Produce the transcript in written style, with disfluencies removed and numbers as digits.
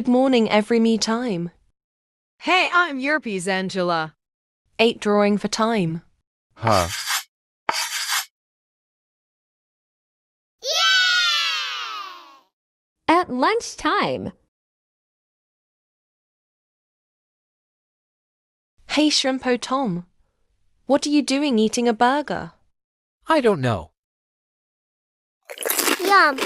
Good morning every me time. Hey, I'm Yerpies, Angela. 8 drawing for time. Huh. At lunchtime. Hey Shrimpo Tom, what are you doing eating a burger? I don't know. Yum.